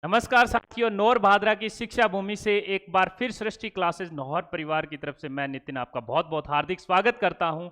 नमस्कार साथियों, नौर भादरा की शिक्षा भूमि से एक बार फिर सृष्टि क्लासेस नौहर परिवार की तरफ से मैं नितिन आपका बहुत बहुत हार्दिक स्वागत करता हूं।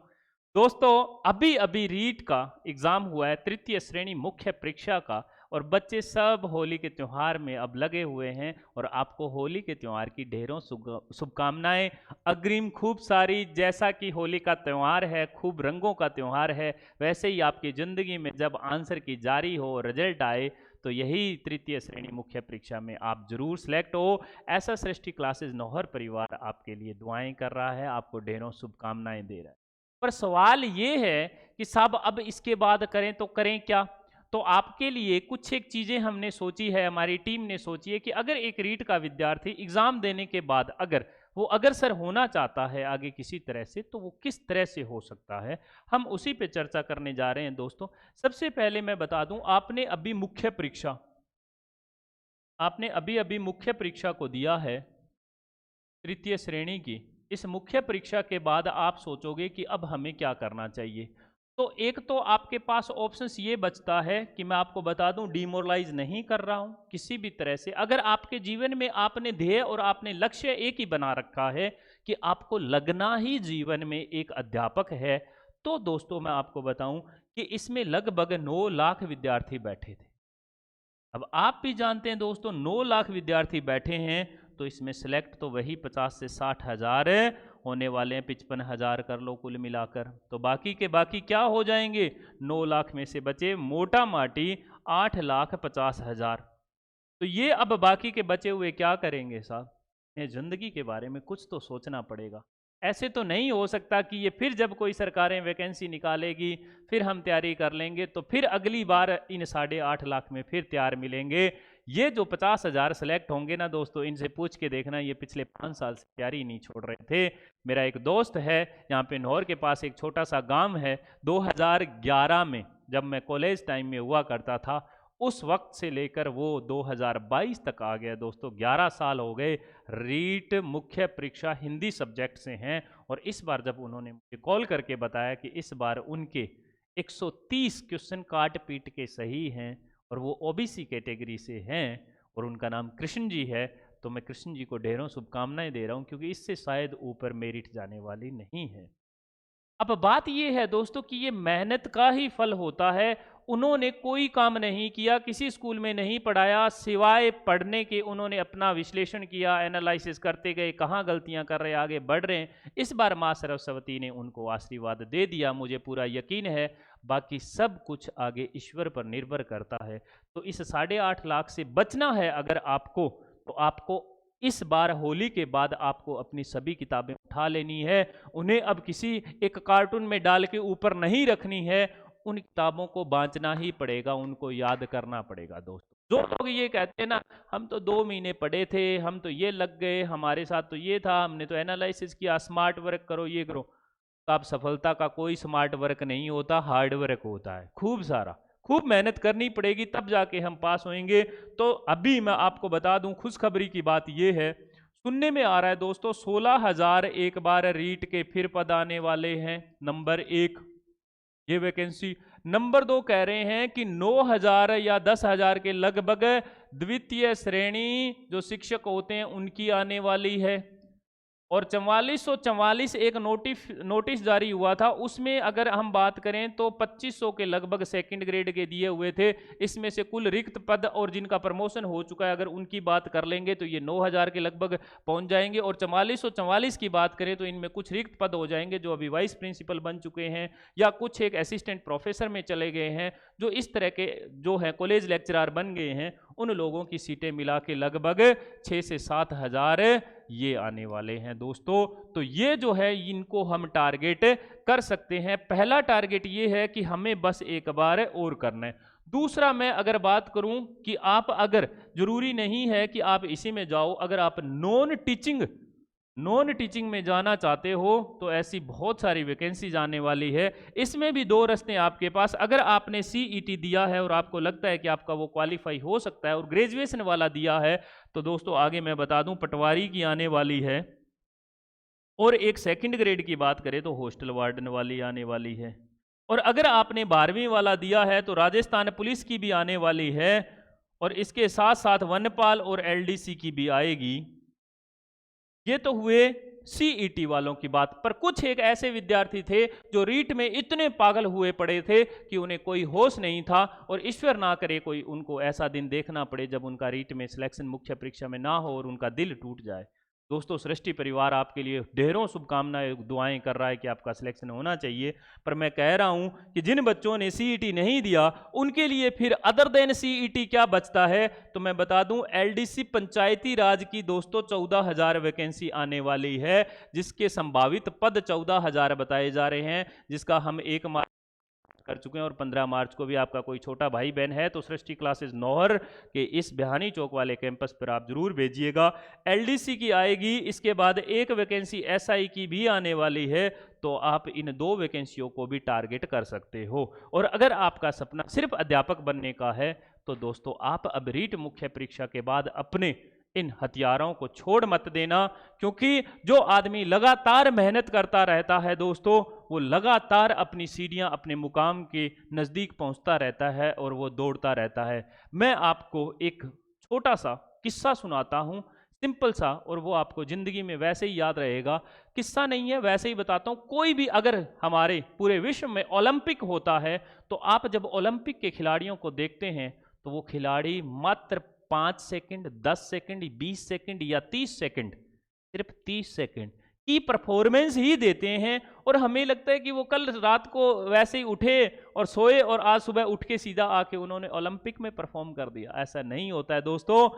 दोस्तों, अभी अभी रीट का एग्जाम हुआ है, तृतीय श्रेणी मुख्य परीक्षा का, और बच्चे सब होली के त्यौहार में अब लगे हुए हैं और आपको होली के त्यौहार की ढेरों शुभकामनाएं अग्रिम खूब सारी। जैसा कि होली का त्यौहार है, खूब रंगों का त्यौहार है, वैसे ही आपकी ज़िंदगी में जब आंसर की जारी हो, रिजल्ट आए, तो यही तृतीय श्रेणी मुख्य परीक्षा में आप जरूर सिलेक्ट हो। ऐसा सृष्टि क्लासेस नौहर परिवार आपके लिए दुआएं कर रहा है, आपको ढेरों शुभकामनाएं दे रहा है। पर सवाल ये है कि साहब अब इसके बाद करें तो करें क्या। तो आपके लिए कुछ एक चीज़ें हमने सोची है, हमारी टीम ने सोची है कि अगर एक रीट का विद्यार्थी एग्ज़ाम देने के बाद अगर वो अग्रसर होना चाहता है आगे किसी तरह से, तो वो किस तरह से हो सकता है, हम उसी पे चर्चा करने जा रहे हैं। दोस्तों, सबसे पहले मैं बता दूं, आपने अभी अभी मुख्य परीक्षा को दिया है, तृतीय श्रेणी की। इस मुख्य परीक्षा के बाद आप सोचोगे कि अब हमें क्या करना चाहिए। तो एक तो आपके पास ऑप्शंस ये बचता है कि मैं आपको बता दूं, डिमोरलाइज नहीं कर रहा हूं किसी भी तरह से। अगर आपके जीवन में आपने ध्येय और आपने लक्ष्य एक ही बना रखा है कि आपको लगना ही जीवन में एक अध्यापक है, तो दोस्तों मैं आपको बताऊं कि इसमें लगभग 9 लाख विद्यार्थी बैठे थे। अब आप भी जानते हैं दोस्तों, 9 लाख विद्यार्थी बैठे हैं, तो इसमें सिलेक्ट तो वही 50 से 60 हजार होने वाले हैं। 55 हजार कर लो कुल मिलाकर, तो बाकी के बाकी क्या हो जाएंगे। 9 लाख में से बचे मोटा माटी 8,50,000। तो ये अब बाकी के बचे हुए क्या करेंगे साहब। ये जिंदगी के बारे में कुछ तो सोचना पड़ेगा। ऐसे तो नहीं हो सकता कि ये फिर जब कोई सरकारें वैकेंसी निकालेगी फिर हम तैयारी कर लेंगे, तो फिर अगली बार इन 8.5 लाख में फिर तैयार मिलेंगे। ये जो 50,000 सेलेक्ट होंगे ना दोस्तों, इनसे पूछ के देखना, ये पिछले 5 साल से तैयारी नहीं छोड़ रहे थे। मेरा एक दोस्त है यहाँ पे नौर के पास, एक छोटा सा गांव है, 2011 में जब मैं कॉलेज टाइम में हुआ करता था, उस वक्त से लेकर वो 2022 तक आ गया दोस्तों, 11 साल हो गए। रीट मुख्य परीक्षा हिंदी सब्जेक्ट से हैं, और इस बार जब उन्होंने मुझे कॉल करके बताया कि इस बार उनके 130 क्वेश्चन काट पीट के सही हैं और वो ओबीसी कैटेगरी से हैं और उनका नाम कृष्ण जी है, तो मैं कृष्ण जी को ढेरों शुभकामनाएं दे रहा हूं, क्योंकि इससे शायद ऊपर मेरिट जाने वाली नहीं है। अब बात यह है दोस्तों कि ये मेहनत का ही फल होता है। उन्होंने कोई काम नहीं किया, किसी स्कूल में नहीं पढ़ाया, सिवाय पढ़ने के उन्होंने अपना विश्लेषण किया, एनालिसिस करते गए, कहाँ गलतियां कर रहे, आगे बढ़ रहे हैं। इस बार माँ सरस्वती ने उनको आशीर्वाद दे दिया, मुझे पूरा यकीन है। बाकी सब कुछ आगे ईश्वर पर निर्भर करता है। तो इस 8.5 लाख से बचना है अगर आपको, तो आपको इस बार होली के बाद आपको अपनी सभी किताबें उठा लेनी है। उन्हें अब किसी एक कार्टून में डाल के ऊपर नहीं रखनी है, उन किताबों को बांचना ही पड़ेगा, उनको याद करना पड़ेगा दोस्तों। जो लोग ये कहते हैं ना, हम तो 2 महीने पढ़े थे, हम तो ये लग गए, हमारे साथ तो ये था, हमने तो एनालिसिस किया, स्मार्ट वर्क करो, ये करो, तो आप सफलता का कोई स्मार्ट वर्क नहीं होता, हार्ड वर्क होता है। खूब सारा, खूब मेहनत करनी पड़ेगी, तब जाके हम पास होंगे। तो अभी मैं आपको बता दूं, खुशखबरी की बात यह है, सुनने में आ रहा है दोस्तों, 16,000 एक बार रीट के फिर पद आने वाले हैं। नंबर 1 ये वैकेंसी। नंबर 2 कह रहे हैं कि 9,000 या 10,000 के लगभग द्वितीय श्रेणी जो शिक्षक होते हैं उनकी आने वाली है। और 4444 एक नोटिस जारी हुआ था, उसमें अगर हम बात करें तो 2500 के लगभग सेकंड ग्रेड के दिए हुए थे। इसमें से कुल रिक्त पद और जिनका प्रमोशन हो चुका है, अगर उनकी बात कर लेंगे तो ये 9,000 के लगभग पहुंच जाएंगे। और 4444 की बात करें तो इनमें कुछ रिक्त पद हो जाएंगे जो अभी वाइस प्रिंसिपल बन चुके हैं, या कुछ एक असिस्टेंट प्रोफेसर में चले गए हैं, जो इस तरह के जो है कॉलेज लेक्चरर बन गए हैं। उन लोगों की सीटें मिला के लगभग 6 से 7,000 ये आने वाले हैं दोस्तों। तो ये जो है इनको हम टारगेट कर सकते हैं। पहला टारगेट ये है कि हमें बस एक बार और करना है। दूसरा, मैं अगर बात करूं कि आप अगर, जरूरी नहीं है कि आप इसी में जाओ, अगर आप नॉन टीचिंग में जाना चाहते हो तो ऐसी बहुत सारी वैकेंसीज आने वाली है। इसमें भी 2 रास्ते आपके पास। अगर आपने सीईटी दिया है और आपको लगता है कि आपका वो क्वालिफाई हो सकता है और ग्रेजुएशन वाला दिया है, तो दोस्तों आगे मैं बता दूं, पटवारी की आने वाली है। और एक सेकंड ग्रेड की बात करें तो हॉस्टल वार्डन वाली आने वाली है। और अगर आपने 12वीं वाला दिया है तो राजस्थान पुलिस की भी आने वाली है। और इसके साथ साथ वनपाल और एलडीसी की भी आएगी। ये तो हुए सीईटी वालों की बात। पर कुछ एक ऐसे विद्यार्थी थे जो रीट में इतने पागल हुए पड़े थे कि उन्हें कोई होश नहीं था, और ईश्वर ना करे कोई उनको ऐसा दिन देखना पड़े जब उनका रीट में सिलेक्शन मुख्य परीक्षा में ना हो और उनका दिल टूट जाए। दोस्तों, सृष्टि परिवार आपके लिए ढेरों शुभकामनाएं दुआएं कर रहा है कि आपका सिलेक्शन होना चाहिए। पर मैं कह रहा हूं कि जिन बच्चों ने सीईटी नहीं दिया उनके लिए फिर अदर देन सीईटी क्या बचता है, तो मैं बता दूं एलडीसी पंचायती राज की दोस्तों 14,000 वैकेंसी आने वाली है, जिसके संभावित पद 14,000 बताए जा रहे हैं, जिसका हम 1 मार्च कर चुके हैं और 15 मार्च को भी आपका कोई छोटा भाई बहन है तो सृष्टि क्लासेस नौहर के इस बिहानी चौक वाले कैंपस पर आप जरूर भेजिएगा। एलडीसी की आएगी, इसके बाद एक वैकेंसी एसआई की भी आने वाली है, तो आप इन 2 वैकेंसियों को भी टारगेट कर सकते हो। और अगर आपका सपना सिर्फ अध्यापक बनने का है तो दोस्तों आप अब रीट मुख्य परीक्षा के बाद अपने इन हथियारों को छोड़ मत देना, क्योंकि जो आदमी लगातार मेहनत करता रहता है दोस्तों, वो लगातार अपनी सीढ़ियां अपने मुकाम के नज़दीक पहुंचता रहता है और वो दौड़ता रहता है। मैं आपको एक छोटा सा किस्सा सुनाता हूं, सिंपल सा, और वो आपको ज़िंदगी में वैसे ही याद रहेगा। किस्सा नहीं है, वैसे ही बताता हूं। कोई भी अगर हमारे पूरे विश्व में ओलंपिक होता है तो आप जब ओलंपिक के खिलाड़ियों को देखते हैं तो वो खिलाड़ी मात्र 5 सेकंड, 10 सेकंड, 20 सेकंड या 30 सेकंड, सिर्फ 30 सेकंड की परफॉर्मेंस ही देते हैं, और हमें लगता है कि वो कल रात को वैसे ही उठे और सोए और आज सुबह उठ के सीधा आके उन्होंने ओलंपिक में परफॉर्म कर दिया। ऐसा नहीं होता है दोस्तों।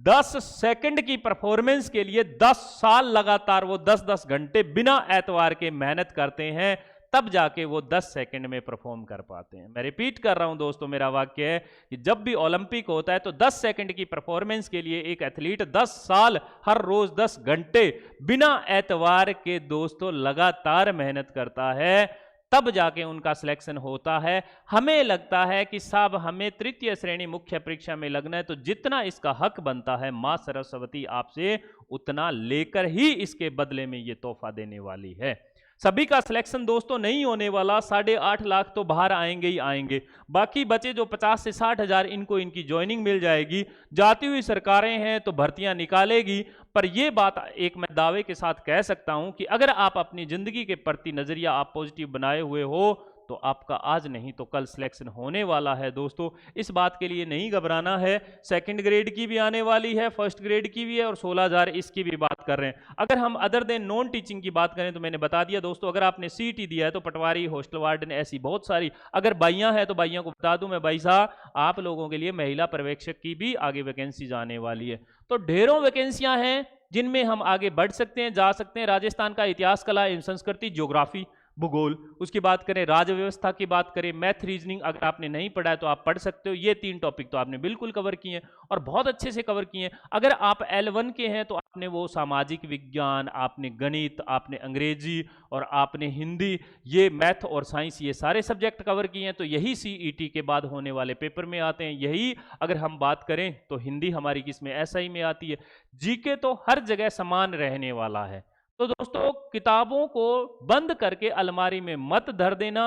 10 सेकंड की परफॉर्मेंस के लिए 10 साल लगातार वो 10-10 घंटे बिना एतवार के मेहनत करते हैं, तब जाके वो 10 सेकंड में परफॉर्म कर पाते हैं। मैं रिपीट कर रहा हूं दोस्तों, मेरा वाक्य है कि जब भी ओलंपिक होता है तो 10 सेकंड की परफॉर्मेंस के लिए एक एथलीट 10 साल हर रोज 10 घंटे बिना एतवार के दोस्तों लगातार मेहनत करता है, तब जाके उनका सिलेक्शन होता है। हमें लगता है कि साहब हमें तृतीय श्रेणी मुख्य परीक्षा में लगना है, तो जितना इसका हक बनता है मां सरस्वती आपसे उतना लेकर ही इसके बदले में ये तोहफा देने वाली है। सभी का सिलेक्शन दोस्तों नहीं होने वाला, 8.5 लाख तो बाहर आएंगे ही आएंगे। बाकी बचे जो 50 से 60 हजार, इनको इनकी ज्वाइनिंग मिल जाएगी। जाती हुई सरकारें हैं तो भर्तियां निकालेगी। पर यह बात एक मैं दावे के साथ कह सकता हूं कि अगर आप अपनी जिंदगी के प्रति नजरिया आप पॉजिटिव बनाए हुए हो तो आपका आज नहीं तो कल सिलेक्शन होने वाला है दोस्तों। इस बात के लिए नहीं घबराना है। सेकंड ग्रेड की भी आने वाली है, फर्स्ट ग्रेड की भी है, और 16,000 इसकी भी बात कर रहे हैं। अगर हम अदर देन नॉन टीचिंग की बात करें तो मैंने बता दिया दोस्तों, अगर आपने सीईटी दिया है तो पटवारी, हॉस्टल वार्डन, ऐसी बहुत सारी। अगर बाइयां हैं तो बाइयों को बता दूं मैं, भाई साहब आप लोगों के लिए महिला पर्यवेक्षक की भी आगे वैकेंसी आने वाली है। तो ढेरों वैकेंसियां हैं जिनमें हम आगे बढ़ सकते हैं, जा सकते हैं। राजस्थान का इतिहास, कला एवं संस्कृति, ज्योग्राफी, भूगोल, उसकी बात करें, राज्य व्यवस्था की बात करें, मैथ, रीजनिंग, अगर आपने नहीं पढ़ा है तो आप पढ़ सकते हो। ये 3 टॉपिक तो आपने बिल्कुल कवर किए हैं और बहुत अच्छे से कवर किए हैं। अगर आप L1 के हैं तो आपने वो सामाजिक विज्ञान, आपने गणित, आपने अंग्रेजी और आपने हिंदी, ये मैथ और साइंस, ये सारे सब्जेक्ट कवर किए हैं। तो यही सीईटी के बाद होने वाले पेपर में आते हैं। यही अगर हम बात करें तो हिंदी हमारी किसमें, SI में आती है। जीके तो हर जगह समान रहने वाला है। तो दोस्तों किताबों को बंद करके अलमारी में मत धर देना।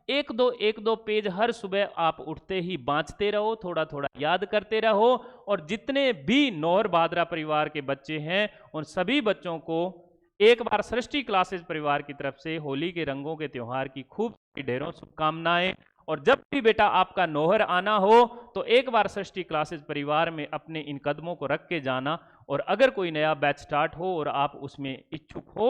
एक दो पेज हर सुबह आप उठते ही बाँचते रहो, थोड़ा थोड़ा याद करते रहो। और जितने भी नौहर भादरा परिवार के बच्चे हैं उन सभी बच्चों को एक बार सृष्टि क्लासेस परिवार की तरफ से होली के रंगों के त्योहार की खूब ढेरों शुभकामनाएं। और जब भी बेटा आपका नौहर आना हो तो एक बार सृष्टि क्लासेस परिवार में अपने इन कदमों को रख के जाना। और अगर कोई नया बैच स्टार्ट हो और आप उसमें इच्छुक हो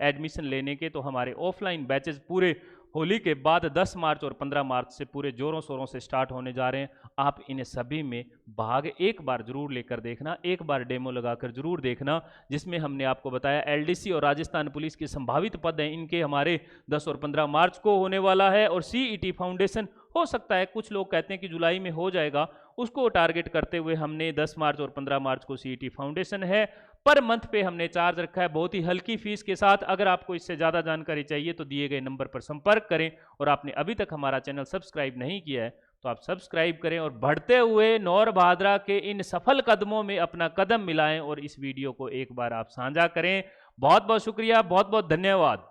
एडमिशन लेने के, तो हमारे ऑफलाइन बैचेस पूरे होली के बाद 10 मार्च और 15 मार्च से पूरे जोरों शोरों से स्टार्ट होने जा रहे हैं। आप इन्हें सभी में भाग एक बार जरूर लेकर देखना, एक बार डेमो लगाकर जरूर देखना, जिसमें हमने आपको बताया एलडीसी और राजस्थान पुलिस के संभावित पद हैं, इनके हमारे 10 और 15 मार्च को होने वाला है। और सीईटी फाउंडेशन हो सकता है, कुछ लोग कहते हैं कि जुलाई में हो जाएगा, उसको टारगेट करते हुए हमने 10 मार्च और 15 मार्च को सीईटी फाउंडेशन है। पर मंथ पे हमने चार्ज रखा है बहुत ही हल्की फीस के साथ। अगर आपको इससे ज़्यादा जानकारी चाहिए तो दिए गए नंबर पर संपर्क करें। और आपने अभी तक हमारा चैनल सब्सक्राइब नहीं किया है तो आप सब्सक्राइब करें और बढ़ते हुए नौहर भादरा के इन सफल कदमों में अपना कदम मिलाएं और इस वीडियो को एक बार आप साझा करें। बहुत बहुत शुक्रिया, बहुत बहुत धन्यवाद।